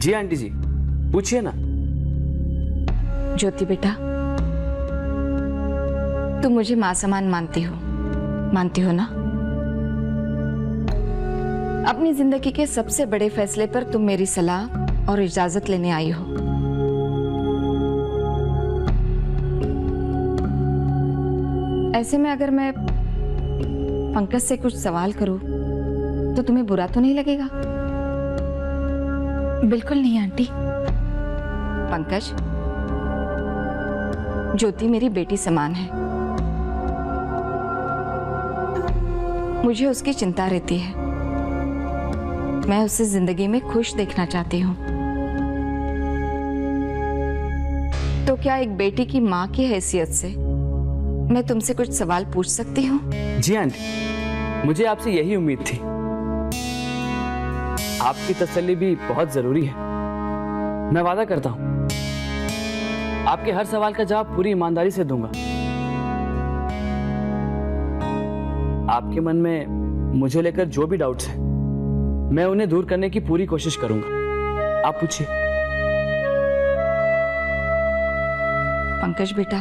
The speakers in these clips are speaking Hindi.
जी आंटी जी, पूछिए ना। ज्योति बेटा, तुम मुझे मां समान मानती हो ना? अपनी जिंदगी के सबसे बड़े फैसले पर तुम मेरी सलाह और इजाजत लेने आई हो। ऐसे में अगर मैं पंकज से कुछ सवाल करूं तो तुम्हें बुरा तो नहीं लगेगा? बिल्कुल नहीं आंटी। पंकज, ज्योति मेरी बेटी समान है। मुझे उसकी चिंता रहती है। मैं उसे जिंदगी में खुश देखना चाहती हूँ। तो क्या एक बेटी की माँ की हैसियत से मैं तुमसे कुछ सवाल पूछ सकती हूँ? जी आंटी, मुझे आपसे यही उम्मीद थी। आपकी तसल्ली भी बहुत जरूरी है। मैं वादा करता हूँ आपके हर सवाल का जवाब पूरी ईमानदारी से दूंगा। आपके मन में मुझे लेकर जो भी डाउट्स हैं, मैं उन्हें दूर करने की पूरी कोशिश करूंगा। आप पूछिए। पंकज बेटा,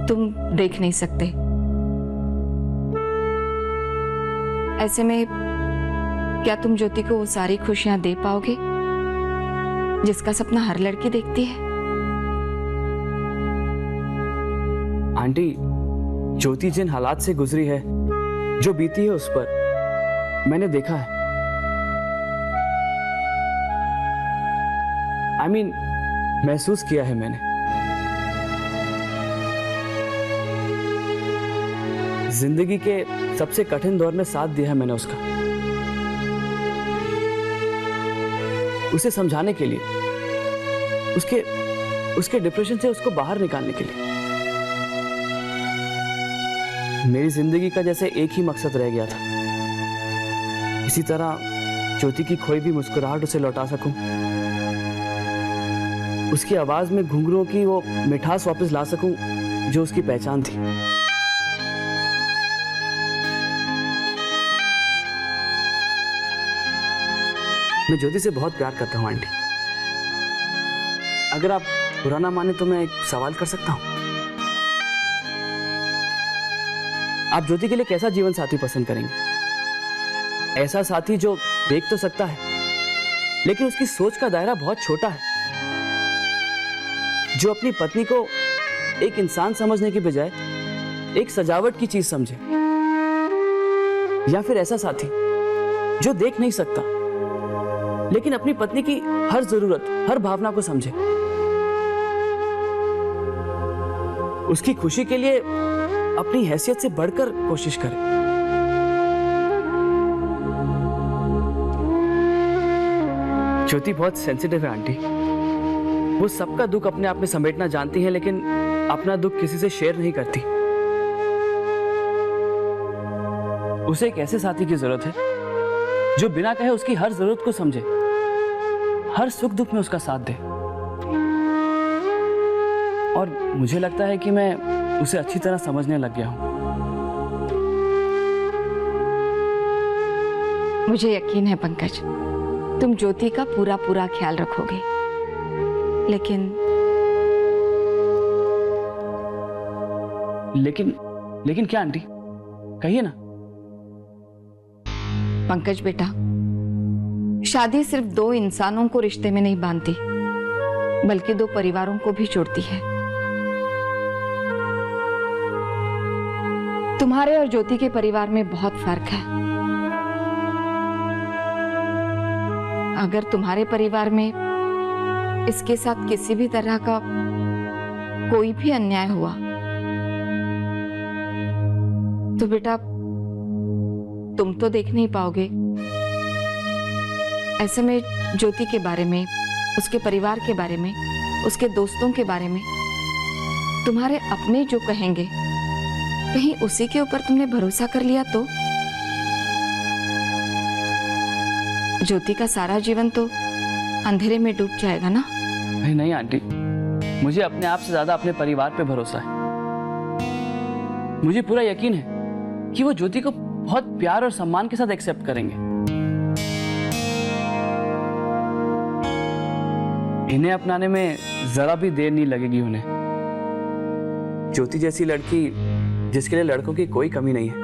तुम देख नहीं सकते। ऐसे में क्या तुम ज्योति को वो सारी खुशियां दे पाओगे जिसका सपना हर लड़की देखती है? आंटी, ज्योति जिन हालात से गुजरी है, जो बीती है उस पर मैंने देखा है। I mean, महसूस किया है मैंने। जिंदगी के सबसे कठिन दौर में साथ दिया है मैंने उसका, उसे समझाने के लिए, उसके डिप्रेशन से उसको बाहर निकालने के लिए। मेरी जिंदगी का जैसे एक ही मकसद रह गया था, इसी तरह ज्योति की खोई भी मुस्कुराहट उसे लौटा सकूं, उसकी आवाज में घुंघरूओं की वो मिठास वापस ला सकूं जो उसकी पहचान थी। मैं ज्योति से बहुत प्यार करता हूं आंटी। अगर आप बुरा ना माने तो मैं एक सवाल कर सकता हूं? आप ज्योति के लिए कैसा जीवन साथी पसंद करेंगे? ऐसा साथी जो देख तो सकता है लेकिन उसकी सोच का दायरा बहुत छोटा है, जो अपनी पत्नी को एक इंसान समझने की बजाय एक सजावट की चीज समझे, या फिर ऐसा साथी जो देख नहीं सकता लेकिन अपनी पत्नी की हर जरूरत, हर भावना को समझे, उसकी खुशी के लिए अपनी हैसियत से बढ़कर कोशिश करे। ज्योति बहुत सेंसिटिव है आंटी। वो सबका दुख अपने आप में समेटना जानती है लेकिन अपना दुख किसी से शेयर नहीं करती। उसे एक ऐसे साथी की जरूरत है जो बिना कहे उसकी हर जरूरत को समझे, हर सुख दुख में उसका साथ दे। और मुझे लगता है कि मैं उसे अच्छी तरह समझने लग गया हूं। मुझे यकीन है पंकज, तुम ज्योति का पूरा पूरा ख्याल रखोगे। लेकिन क्या आंटी, कहिए ना। पंकज बेटा, शादी सिर्फ दो इंसानों को रिश्ते में नहीं बांधती बल्कि दो परिवारों को भी जोड़ती है। तुम्हारे और ज्योति के परिवार में बहुत फर्क है। अगर तुम्हारे परिवार में इसके साथ किसी भी तरह का कोई भी अन्याय हुआ तो बेटा तुम तो देख नहीं पाओगे। ऐसे में ज्योति के बारे में, उसके परिवार के बारे में, उसके दोस्तों के बारे में तुम्हारे अपने जो कहेंगे, कहीं उसी के ऊपर तुमने भरोसा कर लिया तो ज्योति का सारा जीवन तो अंधेरे में डूब जाएगा ना। नहीं आंटी, मुझे अपने आप से ज्यादा अपने परिवार पे भरोसा है। मुझे पूरा यकीन है कि वो ज्योति को बहुत प्यार और सम्मान के साथ एक्सेप्ट करेंगे। इन्हें अपनाने में जरा भी देर नहीं लगेगी उन्हें। ज्योति जैसी लड़की जिसके लिए लड़कों की कोई कमी नहीं है,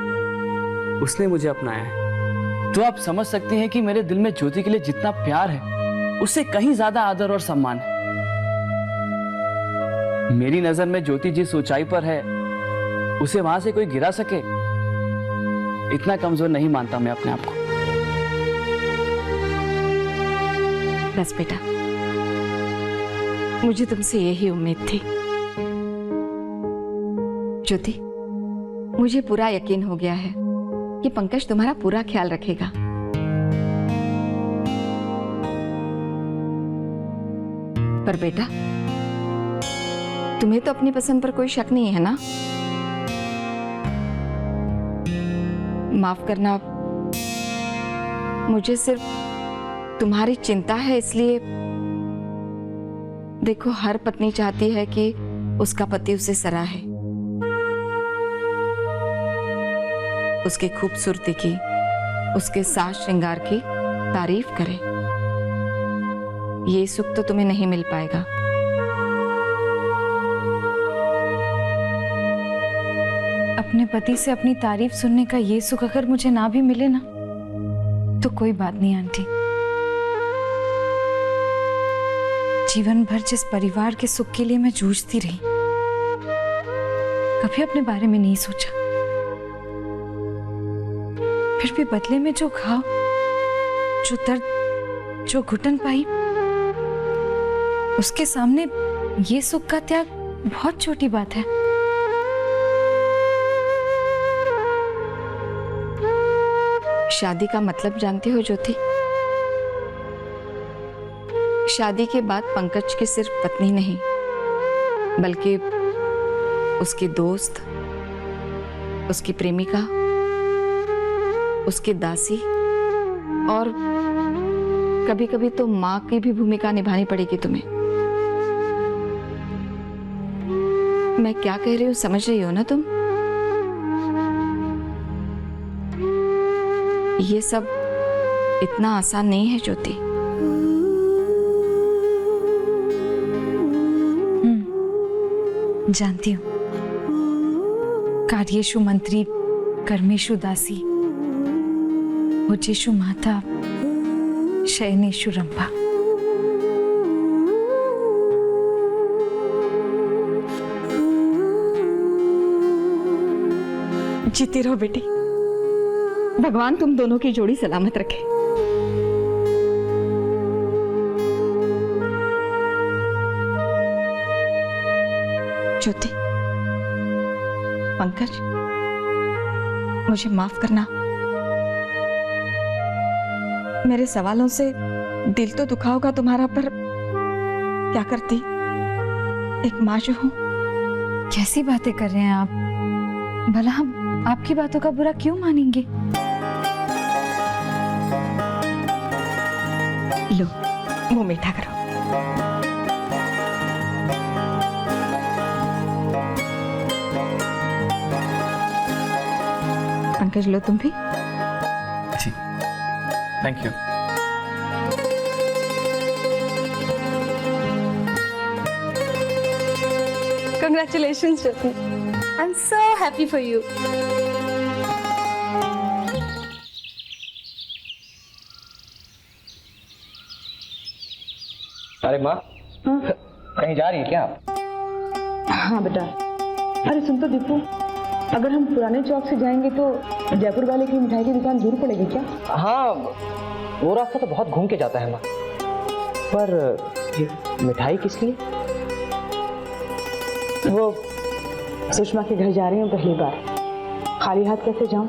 उसने मुझे अपनाया है। तो आप समझ सकती हैं कि मेरे दिल में ज्योति के लिए जितना प्यार है, उससे कहीं ज्यादा आदर और सम्मान है। मेरी नजर में ज्योति जिस ऊंचाई पर है, उसे वहां से कोई गिरा सके, इतना कमजोर नहीं मानता मैं अपने आप को। बस बेटा, मुझे तुमसे यही उम्मीद थी। ज्योति, मुझे पूरा यकीन हो गया है कि पंकज तुम्हारा पूरा ख्याल रखेगा। पर बेटा, तुम्हें तो अपनी पसंद पर कोई शक नहीं है ना? माफ करना, मुझे सिर्फ तुम्हारी चिंता है, इसलिए देखो, हर पत्नी चाहती है कि उसका पति उसे सराहे, उसकी खूबसूरती की, उसके साज श्रृंगार की तारीफ करे। ये सुख तो तुम्हें नहीं मिल पाएगा। अपने पति से अपनी तारीफ सुनने का ये सुख अगर मुझे ना भी मिले ना, तो कोई बात नहीं आंटी। जीवन भर जिस परिवार के सुख के लिए मैं जूझती रही, कभी अपने बारे में नहीं सोचा। फिर भी बदले में जो घाव, जो दर्द, जो घुटन पाई, उसके सामने ये सुख का त्याग बहुत छोटी बात है। शादी का मतलब जानती हो ज्योति? शादी के बाद पंकज की सिर्फ पत्नी नहीं, बल्कि उसकी दोस्त, उसकी प्रेमिका, उसकी दासी और कभी-कभी तो मां की भी भूमिका निभानी पड़ेगी तुम्हें। मैं क्या कह रही हूं समझ रही हो ना तुम? ये सब इतना आसान नहीं है ज्योति। जानती हूँ, कार्येषु मंत्री, कर्मेषु दासी, भोजेषु माता, शयनेषु रंभा। जीती रहो बेटी, भगवान तुम दोनों की जोड़ी सलामत रखे। ज्योति, पंकज, मुझे माफ करना। मेरे सवालों से दिल तो दुखा होगा तुम्हारा, पर क्या करती, एक माँ जो हूं। कैसी बातें कर रहे हैं आप? भला हम आपकी बातों का बुरा क्यों मानेंगे? लो, मुंह मीठा करो। पंकज, लो तुम भी। जी, thank you. Congratulations, Jyoti. I'm so happy for you. अरे माँ, कहीं जा रही है क्या आप? हाँ बेटा। अरे सुन तो दीपू, अगर हम पुराने चौक से जाएंगे तो जयपुर वाले की मिठाई की दुकान दूर पड़ेगी क्या? हाँ, वो रास्ता तो बहुत घूम के जाता है माँ। पर ये मिठाई किस लिए? वो सुषमा के घर जा रही हूँ पहली बार, खाली हाथ कैसे जाऊं?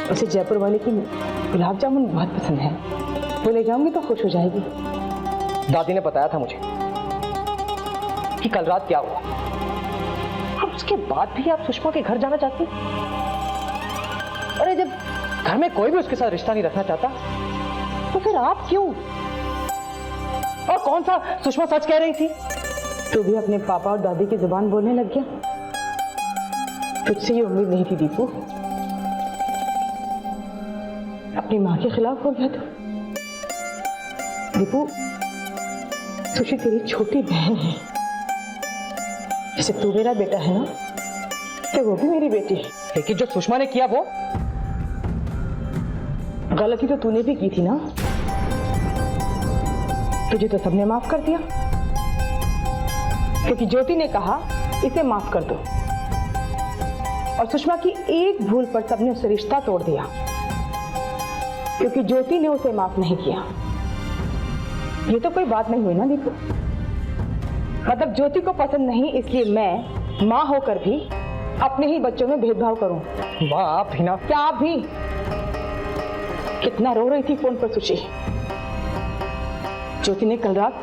उसे जयपुर वाले की गुलाब जामुन बहुत पसंद है, वो ले जाऊंगी तो खुश हो जाएगी। दादी ने बताया था मुझे कि कल रात क्या हुआ। अब उसके बाद भी आप सुषमा के घर जाना चाहती? अरे जब घर में कोई भी उसके साथ रिश्ता नहीं रखना चाहता, तो फिर आप क्यों? और कौन सा सुषमा सच कह रही थी? तू भी अपने पापा और दादी की जुबान बोलने लग गया। तुझसे ये उम्मीद नहीं थी दीपू, अपनी माँ के खिलाफ हो गया। तो दीपू, सुशी तेरी छोटी बहन है। जैसे तू मेरा बेटा है ना, तो वो भी मेरी बेटी है। लेकिन जो सुषमा ने किया वो गलती तो तूने भी की थी ना, तुझे तो सबने माफ कर दिया, क्योंकि ज्योति ने कहा इसे माफ कर दो, और सुषमा की एक भूल पर सबने उससे रिश्ता तोड़ दिया, क्योंकि ज्योति ने उसे माफ नहीं किया। ये तो कोई बात नहीं हुई ना दीपू। मतलब ज्योति को पसंद नहीं, इसलिए मैं माँ होकर भी अपने ही बच्चों में भेदभाव करूं। माँ आप ही ना। क्या आप भी? कितना रो रही थी फोन पर सुशी। ज्योति ने कल रात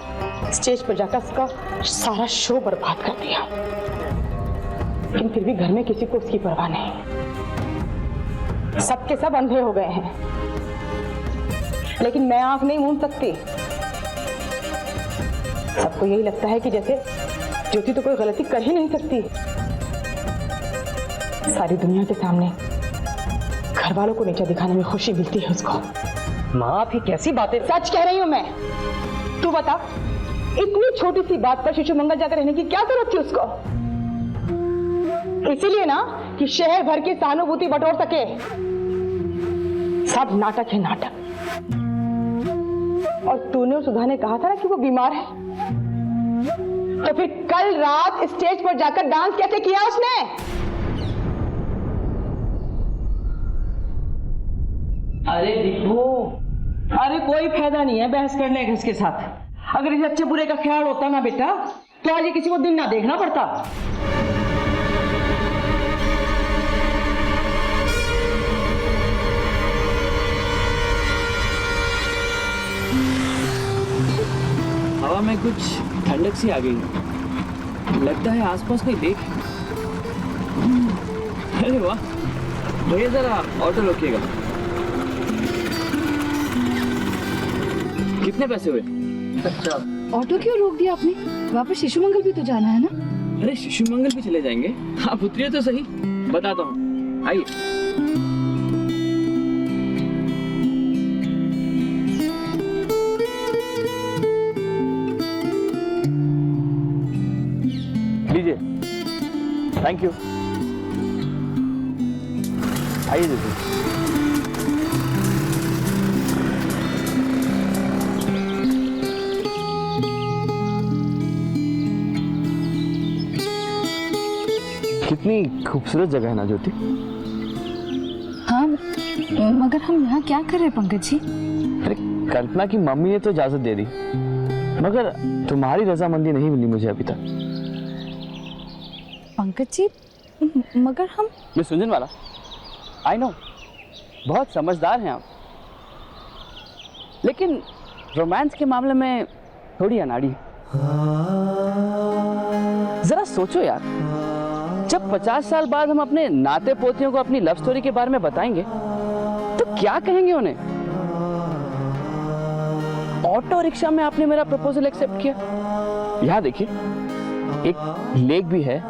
स्टेज पर जाकर उसका सारा शो बर्बाद कर दिया, लेकिन फिर भी घर में किसी को उसकी परवाह नहीं। सबके सब अंधे हो गए हैं, लेकिन मैं आंख नहीं मूंद सकती। सबको यही लगता है कि जैसे ज्योति तो कोई गलती कर ही नहीं सकती। सारी दुनिया के सामने घर वालों को नीचा दिखाने में खुशी मिलती है उसको। माँ आप ही कैसी बातें। सच कह रही हूं मैं। तू बता, इतनी छोटी सी बात पर शिशु मंगल जाकर रहने की क्या जरूरत थी उसको? इसीलिए ना कि शहर भर की सहानुभूति बटोर सके। सब नाटक है, नाटक। और तूने और सुधा ने कहा था ना कि वो बीमार है, तो फिर कल रात स्टेज पर जाकर डांस कैसे किया उसने? अरे दीपू, अरे कोई फायदा नहीं है बहस करने का इसके साथ। अगर इसे अच्छे बुरे का ख्याल होता ना बेटा, तो आज ये किसी को दिन ना देखना पड़ता। हवा में कुछ ठंडक सी आ गई, लगता है आसपास कोई देख। अरे वाह भैया, जरा ऑटो रोकिएगा। कितने पैसे हुए? अच्छा, ऑटो क्यों रोक दिया आपने? वापस शिशु मंगल भी तो जाना है ना? अरे शिशु मंगल भी चले जाएंगे, आप उतरिए तो सही, बताता हूँ, आइए। लीजिए, थैंक यू। आइए दीदी। कितनी खूबसूरत जगह है ना ज्योति? हाँ, मगर हम यहाँ क्या कर रहे हैं पंकज जी? अरे कल्पना की मम्मी ने तो इजाजत दे दी, मगर तुम्हारी रजामंदी नहीं मिली मुझे अभी तक। पंकज जी, मगर हम... मैं सुनने वाला, आई नो, बहुत समझदार हैं आप, लेकिन रोमांस के मामले में थोड़ी अनाड़ी। जरा सोचो यार, जब 50 साल बाद हम अपने नाते पोतियों को अपनी लव स्टोरी के बारे में बताएंगे तो क्या कहेंगे उन्हें? ऑटो रिक्शा में आपने मेरा प्रपोजल एक्सेप्ट किया, यहाँ देखिए एक लेक भी है,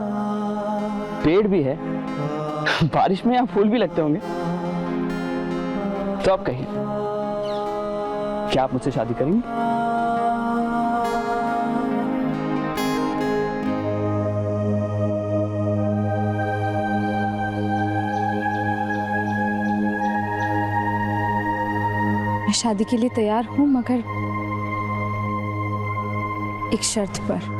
पेड़ भी है, बारिश में यहाँ फूल भी लगते होंगे। तो आप कहिए, क्या आप मुझसे शादी करेंगे? मैं शादी के लिए तैयार हूँ, मगर एक शर्त पर।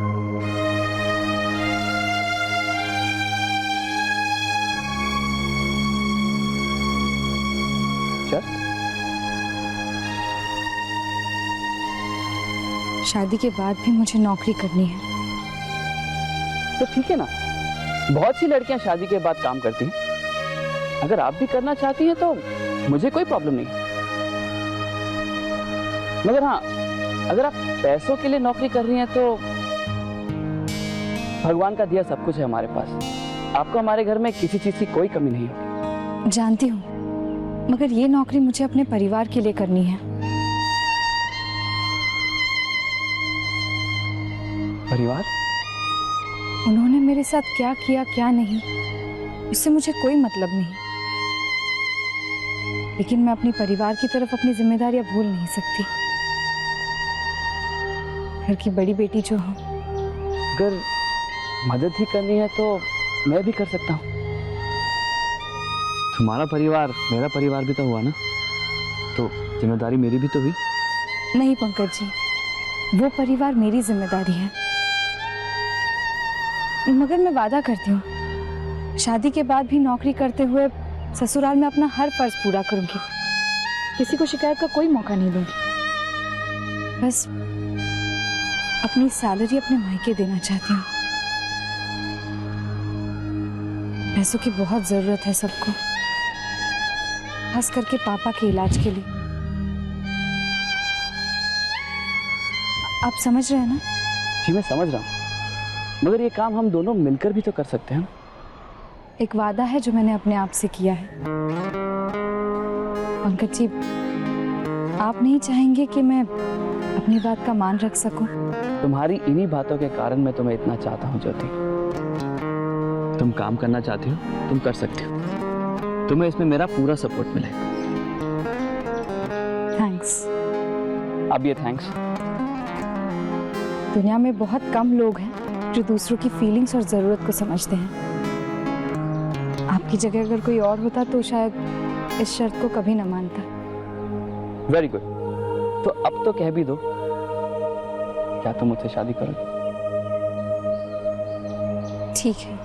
शादी के बाद भी मुझे नौकरी करनी है। तो ठीक है ना, बहुत सी लड़कियां शादी के बाद काम करती हैं। अगर आप भी करना चाहती हैं तो मुझे कोई प्रॉब्लम नहीं। मगर हाँ, अगर आप पैसों के लिए नौकरी कर रही हैं तो भगवान का दिया सब कुछ है हमारे पास। आपको हमारे घर में किसी चीज की कोई कमी नहीं होगी। जानती हूँ, मगर ये नौकरी मुझे अपने परिवार के लिए करनी है। परिवार? उन्होंने मेरे साथ क्या किया क्या नहीं, उससे मुझे कोई मतलब नहीं, लेकिन मैं अपनी परिवार की तरफ अपनी जिम्मेदारियां भूल नहीं सकती। घर की बड़ी बेटी जो हूँ। अगर मदद ही करनी है तो मैं भी कर सकता हूँ। तुम्हारा परिवार मेरा परिवार भी तो हुआ ना, तो जिम्मेदारी मेरी भी तो हुई। नहीं पंकज जी, वो परिवार मेरी जिम्मेदारी है, मगर मैं वादा करती हूँ शादी के बाद भी नौकरी करते हुए ससुराल में अपना हर फर्ज पूरा करूंगी। किसी को शिकायत का कोई मौका नहीं दूंगी। बस अपनी सैलरी अपने मायके देना चाहती हूँ। पैसों की बहुत जरूरत है सबको, खास करके पापा के इलाज के लिए। आप समझ रहे हैं ना? जी मैं समझ रहा हूँ, मगर ये काम हम दोनों मिलकर भी तो कर सकते हैं। एक वादा है जो मैंने अपने आप से किया है। पंकज जी, आप नहीं चाहेंगे कि मैं अपनी बात का मान रख सकूं? तुम्हारी इन्हीं बातों के कारण मैं तुम्हें इतना चाहता हूँ ज्योति। तुम काम करना चाहती हो, तुम कर सकती हो, तुम्हें इसमें मेरा पूरा सपोर्ट मिलेगा। थैंक्स। अब ये थैंक्स। दुनिया में बहुत कम लोग हैं जो दूसरों की फीलिंग्स और ज़रूरत को समझते हैं। आपकी जगह अगर कोई और होता तो शायद इस शर्त को कभी न मानता। Very good. तो अब तो कह भी दो, क्या तुम मुझसे शादी करोगे? ठीक है।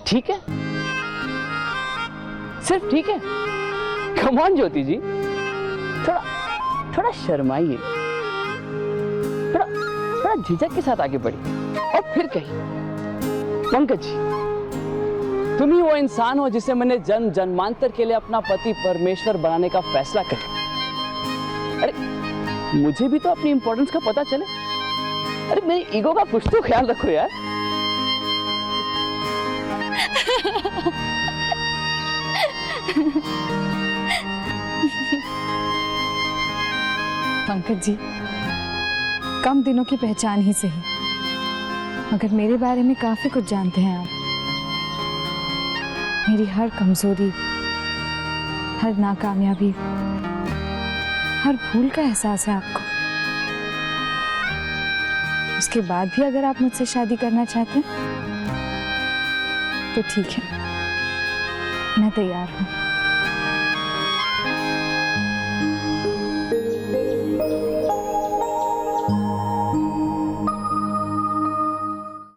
ठीक है? सिर्फ ठीक है? कम ऑन ज्योति जी, थोड़ा थोड़ा शर्माइए, थोड़ा झिझक के साथ आगे बढ़िए और फिर कहिए। पंकज जी, तुम ही वो इंसान हो जिसे मैंने जन्म जन्मांतर के लिए अपना पति परमेश्वर बनाने का फैसला किया। अरे मुझे भी तो अपनी इंपॉर्टेंस का पता चले। अरे मेरी ईगो का कुछ तो ख्याल रखो यार। पंकज जी, कम दिनों की पहचान ही सही, मगर मेरे बारे में काफी कुछ जानते हैं आप। मेरी हर कमजोरी, हर नाकामयाबी, हर भूल का एहसास है आपको। उसके बाद भी अगर आप मुझसे शादी करना चाहते हैं तो ठीक है, मैं तैयार हूं।